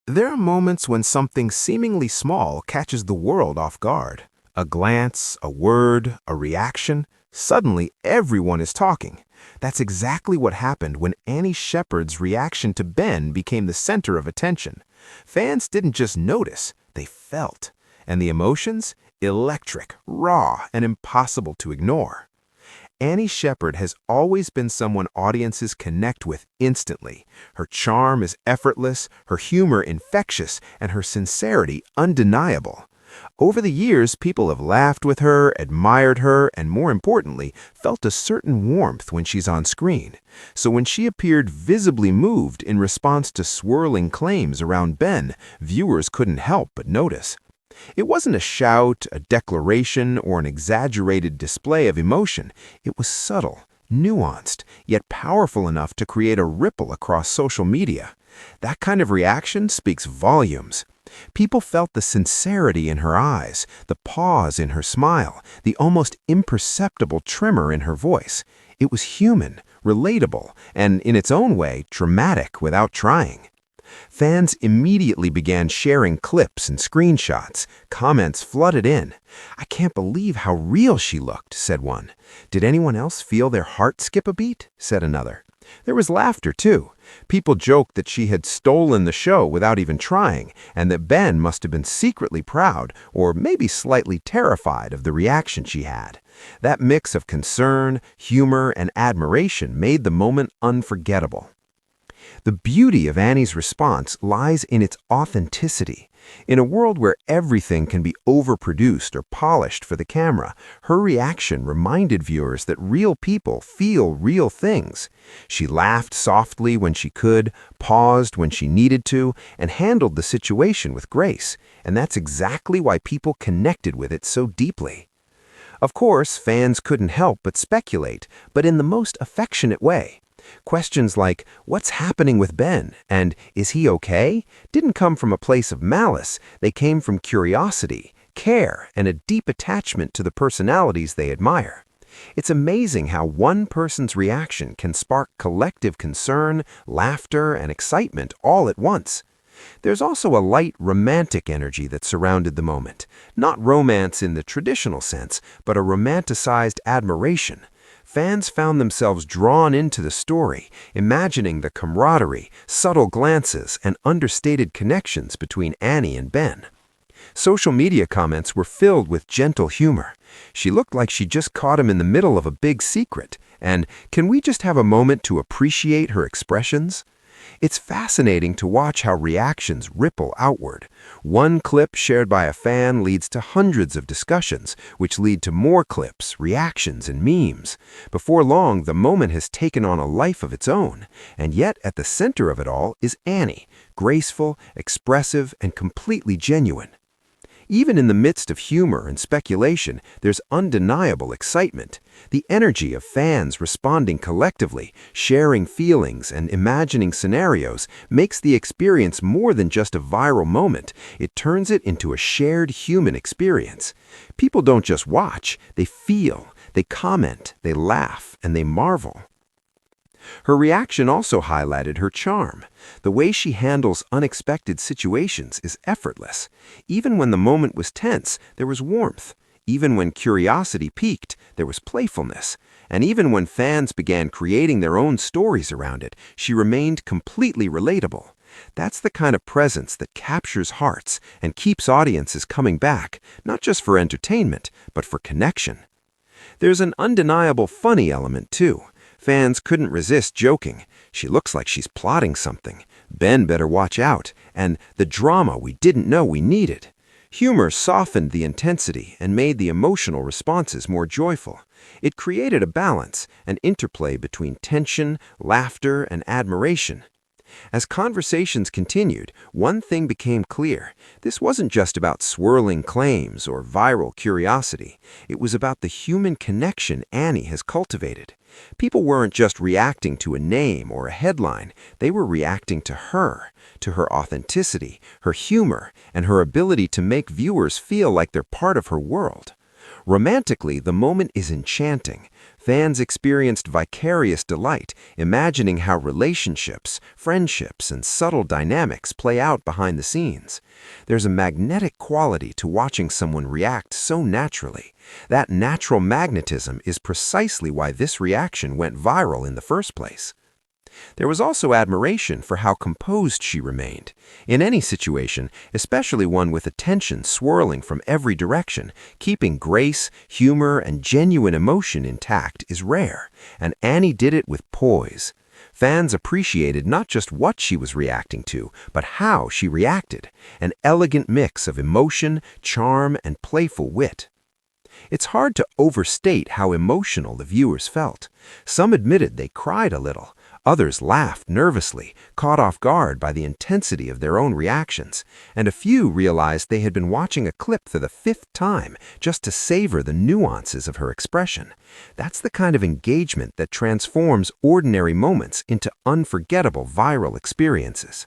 There are moments when something seemingly small catches the world off guard. A glance, a word, a reaction. Suddenly, everyone is talking. That's exactly what happened when Annie Shepherd's reaction to Ben became the center of attention. Fans didn't just notice, they felt. And the emotions? Electric, raw, and impossible to ignore. Annie Shepherd has always been someone audiences connect with instantly. Her charm is effortless, her humor infectious, and her sincerity undeniable. Over the years, people have laughed with her, admired her, and more importantly, felt a certain warmth when she's on screen. So when she appeared visibly moved in response to swirling claims around Ben, viewers couldn't help but notice. It wasn't a shout, a declaration, or an exaggerated display of emotion. It was subtle, nuanced, yet powerful enough to create a ripple across social media. That kind of reaction speaks volumes. People felt the sincerity in her eyes, the pause in her smile, the almost imperceptible tremor in her voice. It was human, relatable, and in its own way, dramatic without trying. Fans immediately began sharing clips and screenshots. Comments flooded in. "I can't believe how real she looked," said one. "Did anyone else feel their heart skip a beat?" said another. There was laughter, too. People joked that she had stolen the show without even trying, and that Ben must have been secretly proud or maybe slightly terrified of the reaction she had. That mix of concern, humor, and admiration made the moment unforgettable. The beauty of Annie's response lies in its authenticity. In a world where everything can be overproduced or polished for the camera, her reaction reminded viewers that real people feel real things. She laughed softly when she could, paused when she needed to, and handled the situation with grace. And that's exactly why people connected with it so deeply. Of course, fans couldn't help but speculate, but in the most affectionate way. Questions like, "What's happening with Ben?" and "Is he okay?" didn't come from a place of malice. They came from curiosity, care, and a deep attachment to the personalities they admire. It's amazing how one person's reaction can spark collective concern, laughter, and excitement all at once. There's also a light, romantic energy that surrounded the moment. Not romance in the traditional sense, but a romanticized admiration. Fans found themselves drawn into the story, imagining the camaraderie, subtle glances, and understated connections between Annie and Ben. Social media comments were filled with gentle humor. "She looked like she just caught him in the middle of a big secret," and "Can we just have a moment to appreciate her expressions?" It's fascinating to watch how reactions ripple outward. One clip shared by a fan leads to hundreds of discussions, which lead to more clips, reactions, and memes. Before long, the moment has taken on a life of its own. And yet, at the center of it all is Annie, graceful, expressive, and completely genuine. Even in the midst of humor and speculation, there's undeniable excitement. The energy of fans responding collectively, sharing feelings, and imagining scenarios makes the experience more than just a viral moment. It turns it into a shared human experience. People don't just watch, they feel, they comment, they laugh, and they marvel. Her reaction also highlighted her charm. The way she handles unexpected situations is effortless. Even when the moment was tense, there was warmth. Even when curiosity peaked, there was playfulness. And even when fans began creating their own stories around it, she remained completely relatable. That's the kind of presence that captures hearts and keeps audiences coming back, not just for entertainment, but for connection. There's an undeniable funny element, too. Fans couldn't resist joking. "She looks like she's plotting something. Ben better watch out." And "the drama we didn't know we needed." Humor softened the intensity and made the emotional responses more joyful. It created a balance, an interplay between tension, laughter, and admiration. As conversations continued, one thing became clear. This wasn't just about swirling claims or viral curiosity. It was about the human connection Annie has cultivated. People weren't just reacting to a name or a headline. They were reacting to her authenticity, her humor, and her ability to make viewers feel like they're part of her world. Romantically, the moment is enchanting. Fans experienced vicarious delight, imagining how relationships, friendships, and subtle dynamics play out behind the scenes. There's a magnetic quality to watching someone react so naturally. That natural magnetism is precisely why this reaction went viral in the first place. There was also admiration for how composed she remained. In any situation, especially one with attention swirling from every direction, keeping grace, humor, and genuine emotion intact is rare, and Annie did it with poise. Fans appreciated not just what she was reacting to, but how she reacted, an elegant mix of emotion, charm, and playful wit. It's hard to overstate how emotional the viewers felt. Some admitted they cried a little. Others laughed nervously, caught off guard by the intensity of their own reactions, and a few realized they had been watching a clip for the fifth time just to savor the nuances of her expression. That's the kind of engagement that transforms ordinary moments into unforgettable viral experiences.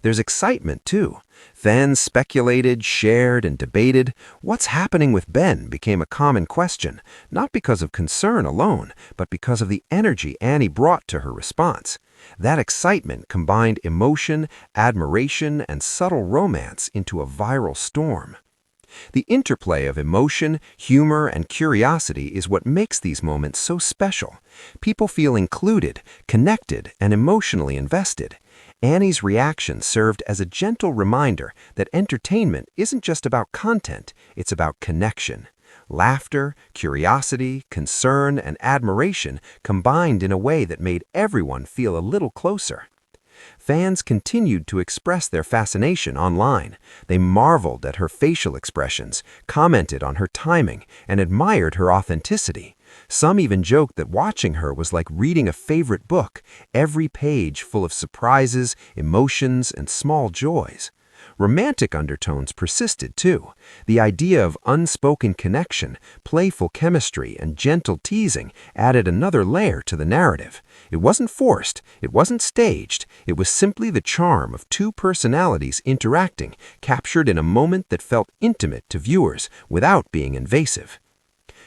There's excitement, too. Fans speculated, shared, and debated. What's happening with Ben became a common question, not because of concern alone, but because of the energy Annie brought to her response. That excitement combined emotion, admiration, and subtle romance into a viral storm. The interplay of emotion, humor, and curiosity is what makes these moments so special. People feel included, connected, and emotionally invested. Annie's reaction served as a gentle reminder that entertainment isn't just about content, it's about connection. Laughter, curiosity, concern, and admiration combined in a way that made everyone feel a little closer. Fans continued to express their fascination online. They marveled at her facial expressions, commented on her timing, and admired her authenticity. Some even joked that watching her was like reading a favorite book, every page full of surprises, emotions, and small joys. Romantic undertones persisted too. The idea of unspoken connection, playful chemistry, and gentle teasing added another layer to the narrative. It wasn't forced, it wasn't staged, it was simply the charm of two personalities interacting, captured in a moment that felt intimate to viewers without being invasive.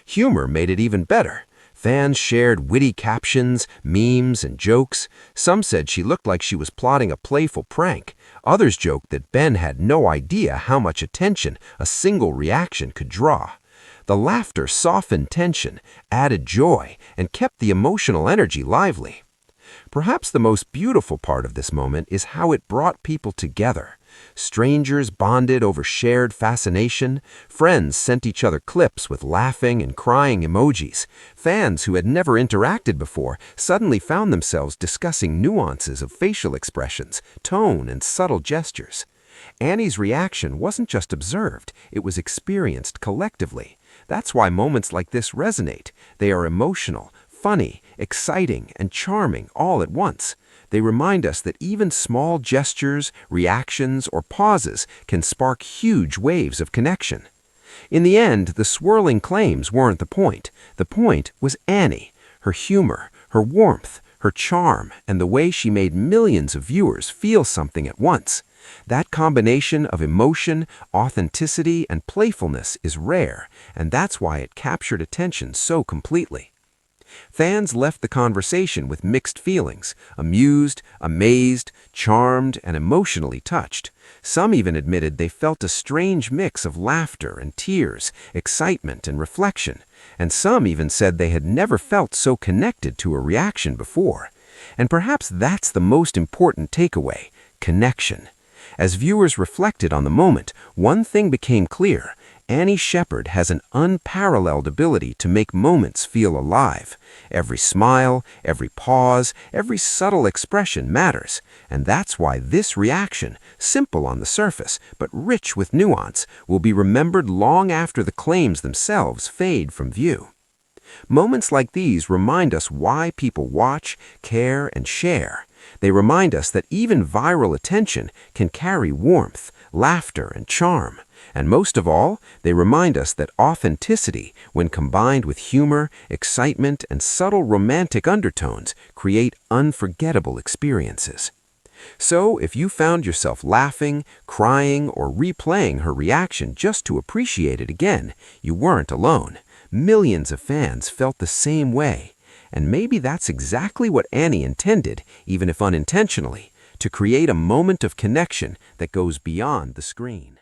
Humor made it even better. Fans shared witty captions, memes, and jokes. Some said she looked like she was plotting a playful prank. Others joked that Ben had no idea how much attention a single reaction could draw. The laughter softened tension, added joy, and kept the emotional energy lively. Perhaps the most beautiful part of this moment is how it brought people together. Strangers bonded over shared fascination. Friends sent each other clips with laughing and crying emojis. Fans who had never interacted before suddenly found themselves discussing nuances of facial expressions, tone, and subtle gestures. Annie's reaction wasn't just observed, it was experienced collectively. That's why moments like this resonate. They are emotional, funny, exciting, and charming all at once. They remind us that even small gestures, reactions, or pauses can spark huge waves of connection. In the end, the swirling claims weren't the point. The point was Annie, her humor, her warmth, her charm, and the way she made millions of viewers feel something at once. That combination of emotion, authenticity, and playfulness is rare, and that's why it captured attention so completely. Fans left the conversation with mixed feelings, amused, amazed, charmed, and emotionally touched. Some even admitted they felt a strange mix of laughter and tears, excitement and reflection, and some even said they had never felt so connected to a reaction before. And perhaps that's the most important takeaway: connection. As viewers reflected on the moment, one thing became clear: Annie Shephard has an unparalleled ability to make moments feel alive. Every smile, every pause, every subtle expression matters, and that's why this reaction, simple on the surface but rich with nuance, will be remembered long after the claims themselves fade from view. Moments like these remind us why people watch, care, and share. They remind us that even viral attention can carry warmth, laughter, and charm. And most of all, they remind us that authenticity, when combined with humor, excitement, and subtle romantic undertones, create unforgettable experiences. So, if you found yourself laughing, crying, or replaying her reaction just to appreciate it again, you weren't alone. Millions of fans felt the same way. And maybe that's exactly what Annie intended, even if unintentionally, to create a moment of connection that goes beyond the screen.